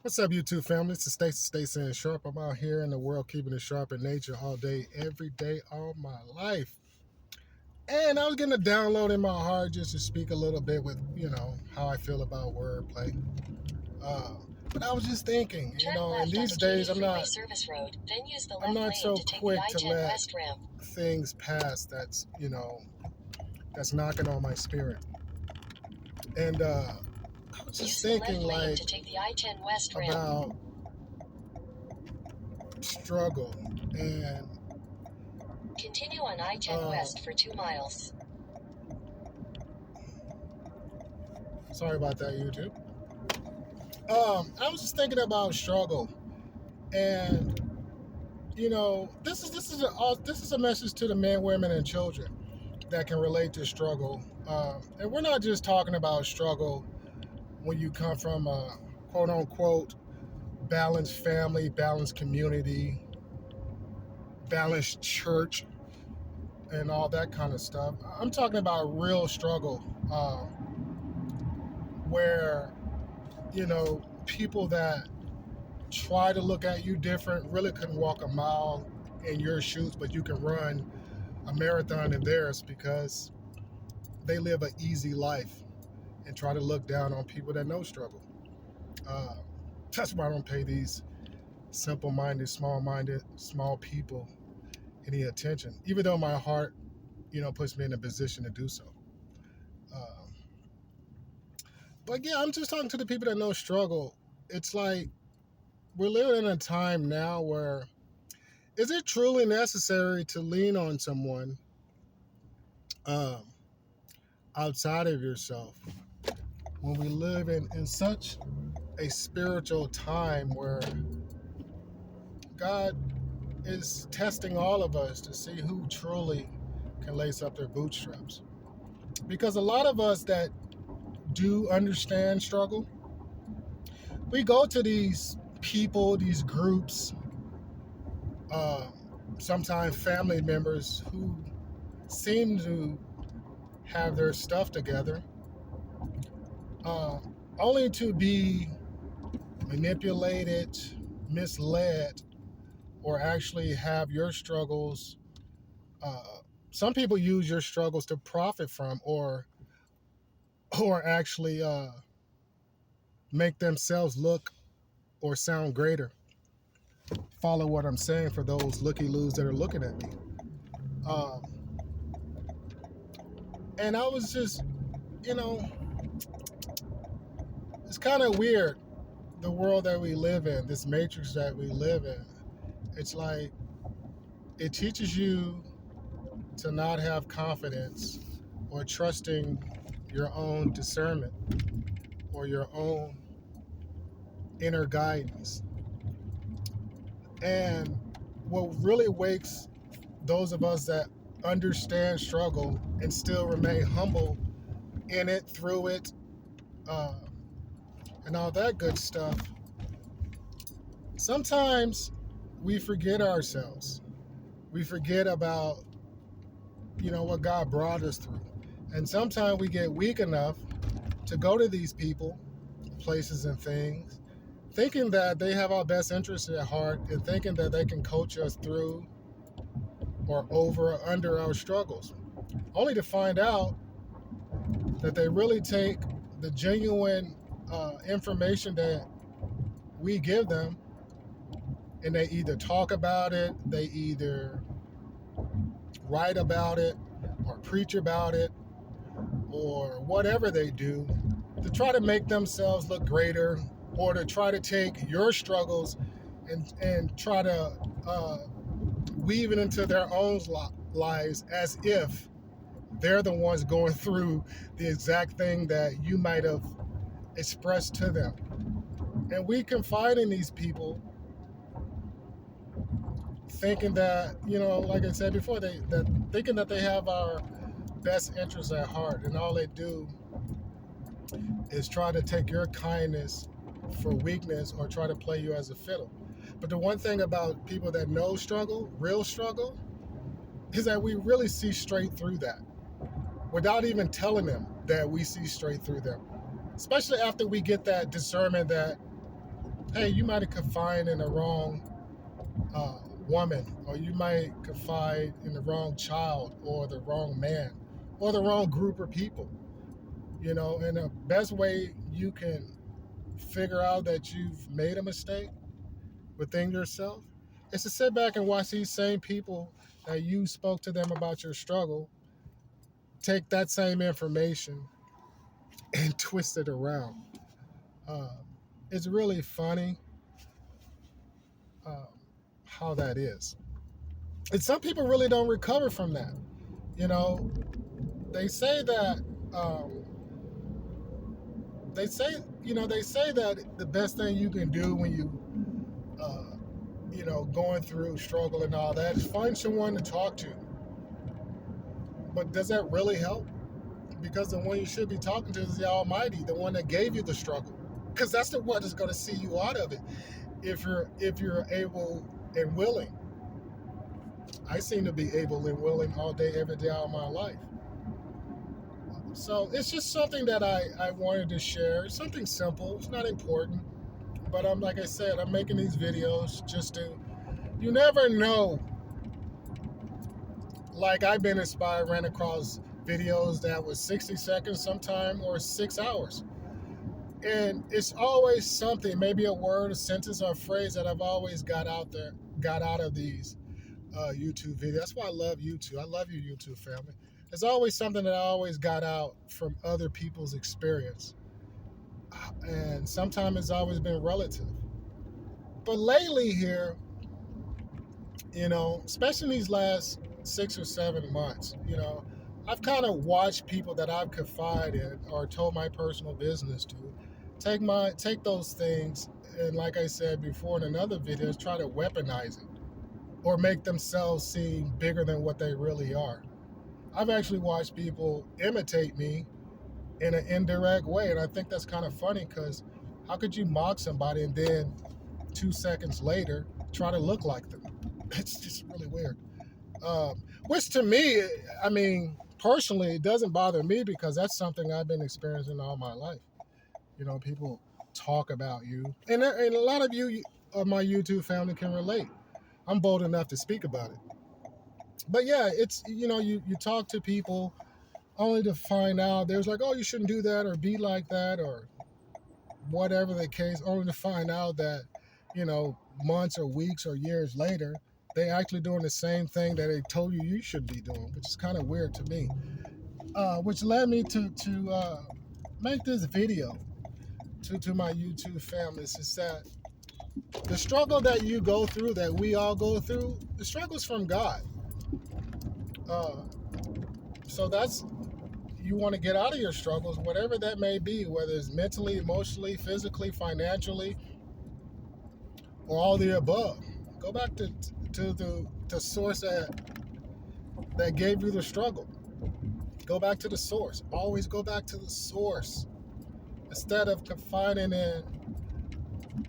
What's up, YouTube family? It's Stayce Stay'Sin Sharp. I'm out here in the world keeping it sharp in nature all day, every day, all my life. And I was getting a download in my heart just to speak a little bit with, how I feel about wordplay. Uh, but I was just thinking, in these days, I'm not so quick to let things pass that's knocking on my spirit. And I was just thinking, like, about struggle and continue on I-10 West for 2 miles. Sorry about that, YouTube. I was just thinking about struggle, and this is a message to the men, women, and children that can relate to struggle. And we're not just talking about struggle when you come from a quote unquote balanced family, balanced community, balanced church, and all that kind of stuff. I'm talking about real struggle, where people that try to look at you different really couldn't walk a mile in your shoes, but you can run a marathon in theirs because they live an easy life and try to look down on people that know struggle. Uh, that's why I don't pay these simple-minded, small people any attention, even though my heart, puts me in a position to do so. Uh, but yeah, I'm just talking to the people that know struggle. It's like we're living in a time now where is it truly necessary to lean on someone um, outside of yourself when we live in such a spiritual time where God is testing all of us to see who truly can lace up their bootstraps? Because a lot of us that do understand struggle, we go to these people, these groups, uh, sometimes family members who seem to have their stuff together, uh, only to be manipulated, misled, or actually have your struggles. Uh, some people use your struggles to profit from, or actually make themselves look or sound greater. Follow what I'm saying for those looky-loos that are looking at me. Um, and I was just, you know, it's kind of weird the world that we live in, this matrix that we live in. It's like it teaches you to not have confidence or trusting your own discernment or your own inner guidance. And what really wakes those of us that understand struggle and still remain humble in it, through it, uh, and all that good stuff, sometimes we forget ourselves. We forget about, what God brought us through. And sometimes we get weak enough to go to these people, places, and things, thinking that they have our best interests at heart and thinking that they can coach us through or over or under our struggles, only to find out that they really take the genuine information that we give them and they either talk about it, they either write about it or preach about it or whatever they do to try to make themselves look greater, or to try to take your struggles and try to weave it into their own lives as if they're the ones going through the exact thing that you might have expressed to them. And we confide in these people thinking that, like I said before, thinking that they have our best interests at heart, and all they do is try to take your kindness for weakness or try to play you as a fiddle. But the one thing about people that know struggle, real struggle, is that we really see straight through that without even telling them that we see straight through them. Especially after we get that discernment that hey, you might have confided in the wrong woman, or you might confide in the wrong child, or the wrong man, or the wrong group of people. And the best way you can figure out that you've made a mistake within yourself is to sit back and watch these same people that you spoke to them about your struggle take that same information and twist it around. Uh, it's really funny uh, how that is. And some people really don't recover from that. You know, they say that um, they say that the best thing you can do when uh, going through struggle and all that is find someone to talk to. But does that really help? Because the one you should be talking to is the Almighty, the one that gave you the struggle. Because that's the one that's going to see you out of it if you're able and willing. I seem to be able and willing all day, every day of my life. So it's just something that I wanted to share. It's something simple. It's not important. But like I said, I'm making these videos just to, you never know. Like I've been inspired, ran across videos that was 60 seconds sometime or 6 hours. And it's always something, maybe a word, a sentence, or a phrase that I've always got out of these YouTube videos. That's why I love YouTube. I love you, YouTube family. There's always something that I always got out from other people's experience. And sometimes it's always been relative. But lately here, especially in these last 6 or 7 months, I've kind of watched people that I've confided in or told my personal business to take those things and, like I said before in another video, try to weaponize it or make themselves seem bigger than what they really are. I've actually watched people imitate me in an indirect way, and I think that's kind of funny because how could you mock somebody and then 2 seconds later try to look like them? It's just really weird. Which to me, I mean, personally, it doesn't bother me because that's something I've been experiencing all my life. People talk about you, and a lot of you of my YouTube family can relate. I'm bold enough to speak about it. But yeah, it's, you talk to people only to find out there's like, oh, you shouldn't do that or be like that or whatever the case, only to find out that, months or weeks or years later, they actually doing the same thing that they told you should be doing, which is kind of weird to me. Which led me to make this video to my YouTube families is that the struggle that you go through, that we all go through, the struggle's from God. So that's, you want to get out of your struggles, whatever that may be, whether it's mentally, emotionally, physically, financially, or all the above. Go back to the source that gave you the struggle. Go back to the source. Always go back to the source instead of confiding in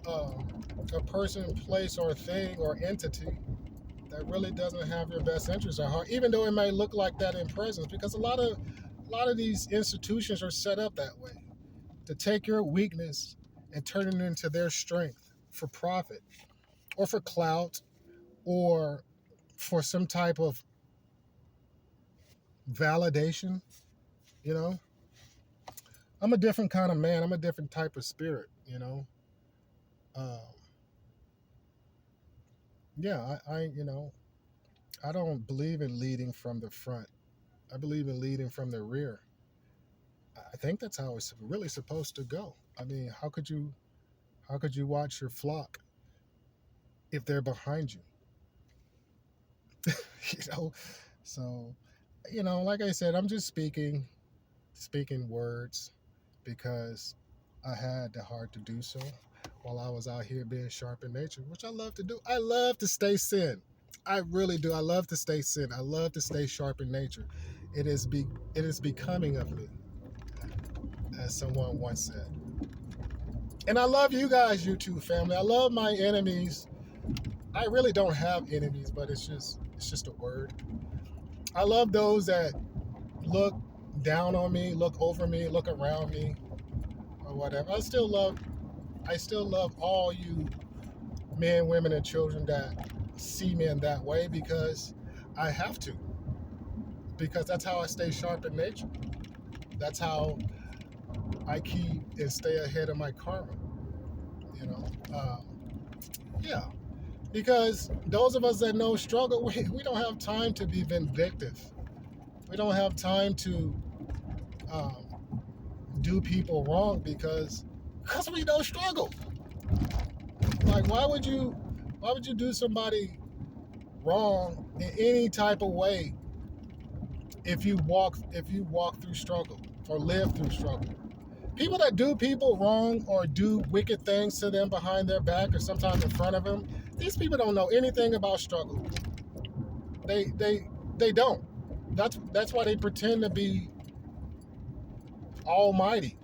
a person, place, or thing or entity that really doesn't have your best interest at heart, even though it may look like that in presence, because a lot of these institutions are set up that way to take your weakness and turn it into their strength for profit or for clout or for some type of validation. I'm a different kind of man. I'm a different type of spirit. Um, yeah, I don't believe in leading from the front. I believe in leading from the rear. I think that's how it's really supposed to go. I mean, how could you watch your flock if they're behind you? you know, so like I said, I'm just speaking words because I had the heart to do so while I was out here being sharp in nature, which I love to do. I love to stay sin. I really do. I love to stay sin. I love to stay sharp in nature. It is becoming of me, as someone once said. And I love you guys, YouTube family. I love my enemies. I really don't have enemies, but it's just a word. I love those that look down on me, look over me, look around me, or whatever. I still love I still love all you men, women, and children that see men that way, because I have to. Because that's how I stay sharp in nature. That's how I keep and stay ahead of my karma. You know, yeah. Because those of us that know struggle, we don't have time to be vindictive. We don't have time to um, do people wrong because we know struggle. Like, why would you do somebody wrong in any type of way if you walk through struggle or live through struggle? People that do people wrong or do wicked things to them behind their back or sometimes in front of them, these people don't know anything about struggle. They don't. That's why they pretend to be almighty,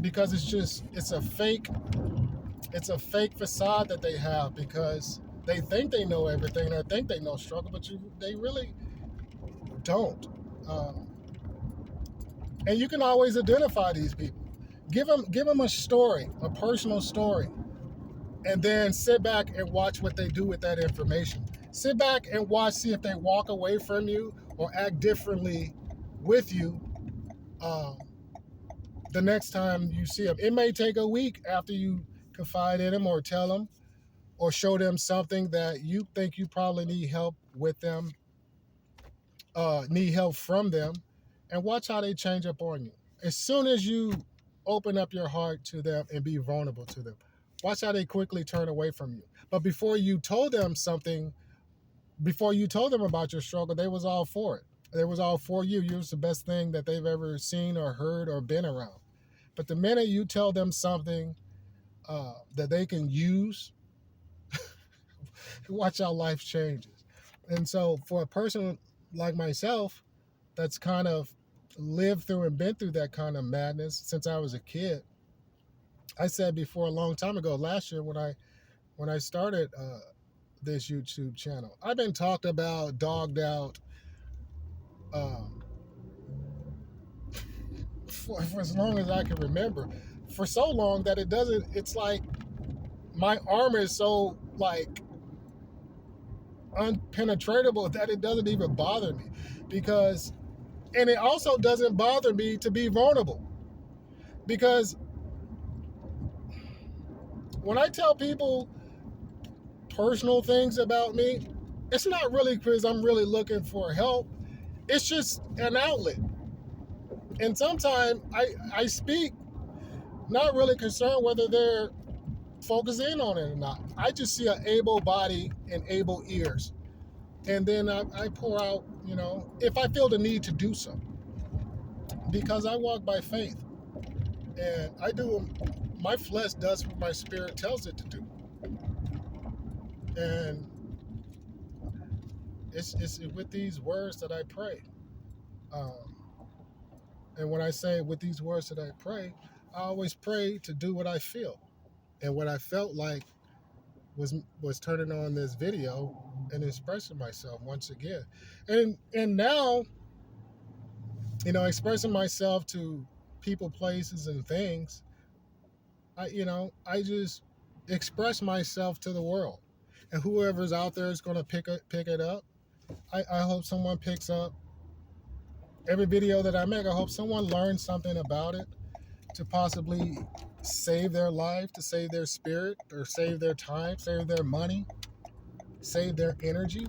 because it's a fake facade that they have, because they think they know everything or think they know struggle, but they really don't. Um, and you can always identify these people. Give them a story, a personal story, and then sit back and watch what they do with that information. Sit back and watch, see if they walk away from you or act differently with you um, the next time you see them. It may take a week after you confide in them or tell them or show them something that you think you probably need help with them, need help from them, and watch how they change up on you. As soon as you open up your heart to them and be vulnerable to them, watch how they quickly turn away from you. But before you told them something, before you told them about your struggle, they was all for it. They was all for you. You was the best thing that they've ever seen or heard or been around. But the minute you tell them something that they can use, watch how life changes. And so for a person like myself that's kind of lived through and been through that kind of madness since I was a kid, I said before a long time ago, last year when I started this YouTube channel, I've been talked about, dogged out um, for as long as I can remember. For so long that it's like my armor is so like unpenetratable that it doesn't even bother me, because and it also doesn't bother me to be vulnerable, because when I tell people personal things about me, it's not really because I'm really looking for help. It's just an outlet. And sometimes I speak not really concerned whether they're focusing on it or not. I just see an able body and able ears. And then I pour out, if I feel the need to do so, because I walk by faith. And I do, my flesh does what my spirit tells it to do. And it's with these words that I pray. Um, and when I say with these words that I pray, I always pray to do what I feel. And what I felt like was turning on this video and expressing myself once again. And now, expressing myself to people, places, and things, I just express myself to the world. And whoever's out there is going to pick it up. I hope someone picks up every video that I make. I hope someone learns something about it to possibly save their life, to save their spirit, or save their time, save their money, save their energy.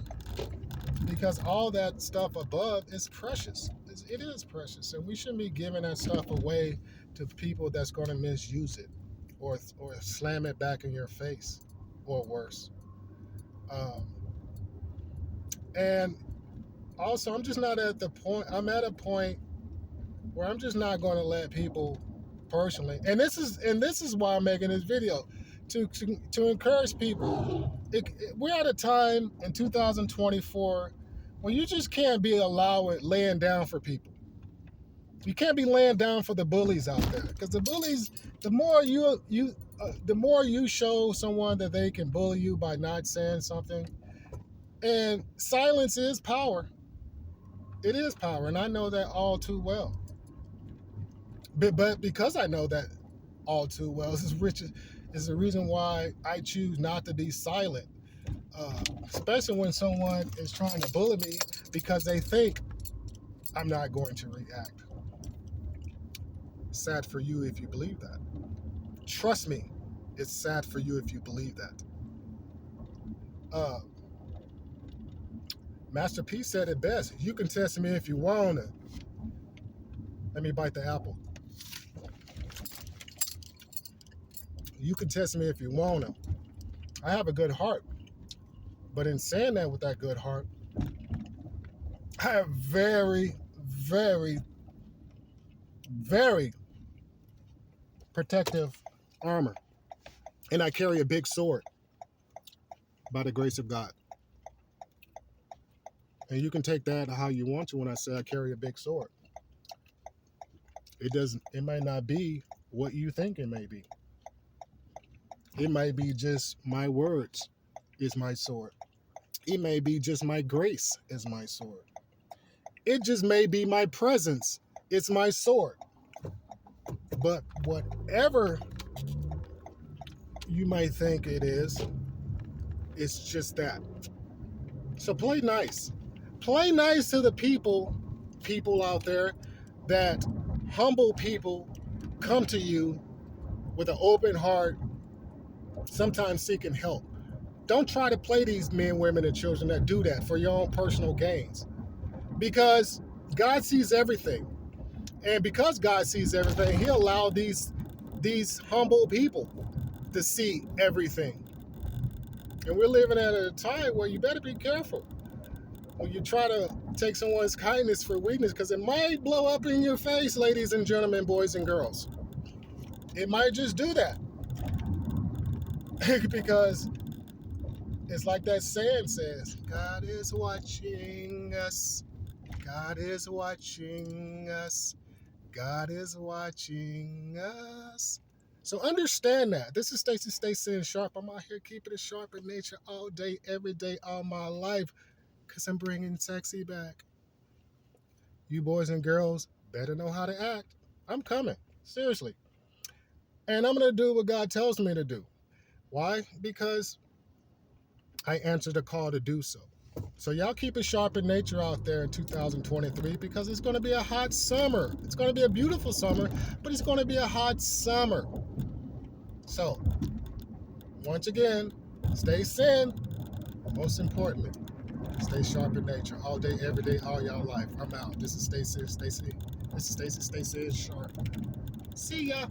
Because all that stuff above is precious. It is precious. And we shouldn't be giving that stuff away to people that's going to misuse it or slam it back in your face or worse. And also, I'm just not at the point, I'm at a point where I'm just not going to let people personally, and this is why I'm making this video, to encourage people. We're at a time in 2024 when you just can't be allowed laying down for people. You can't be laying down for the bullies out there, because the bullies, the more you show someone that they can bully you by not saying something, and silence is power. It is power, and I know that all too well. But because I know that, all too well. This is the reason why I choose not to be silent, especially when someone is trying to bully me because they think I'm not going to react. Sad for you if you believe that. Trust me, it's sad for you if you believe that. Uh, Master P said it best. You can test me if you want to. Let me bite the apple. You can test me if you want to. I have a good heart. But in saying that with that good heart, I have very, very, very protective armor. And I carry a big sword by the grace of God. And you can take that how you want to when I say I carry a big sword. It might not be what you think it may be. It might be just my words is my sword. It may be just my grace is my sword. It just may be my presence. It's my sword. But whatever you might think it is, it's just that. So play nice. Play nice to the people out there that humble people come to you with an open heart, sometimes seeking help. Don't try to play these men, women, and children that do that for your own personal gains. Because God sees everything. And because God sees everything, He'll allow these humble people to see everything. And we're living at a time where you better be careful when you try to take someone's kindness for weakness, because it might blow up in your face, ladies and gentlemen, boys and girls. It might just do that. Because it's like that saying says, God is watching us. God is watching us. God is watching us. So understand that. This is Stayce Stay'Sin Sharp. I'm out here keeping it sharp in nature all day, every day, all my life, because I'm bringing sexy back. You boys and girls better know how to act. I'm coming. Seriously. And I'm going to do what God tells me to do. Why? Because I answered the call to do so. So y'all keep it sharp in nature out there in 2023, because it's going to be a hot summer. It's going to be a beautiful summer, but it's going to be a hot summer. So, once again, stay sin. Most importantly, stay sharp in nature all day, every day, all y'all life. I'm out. This is Stayce Stay'Sin. This is Stayce Stay'Sin Sharp. See ya.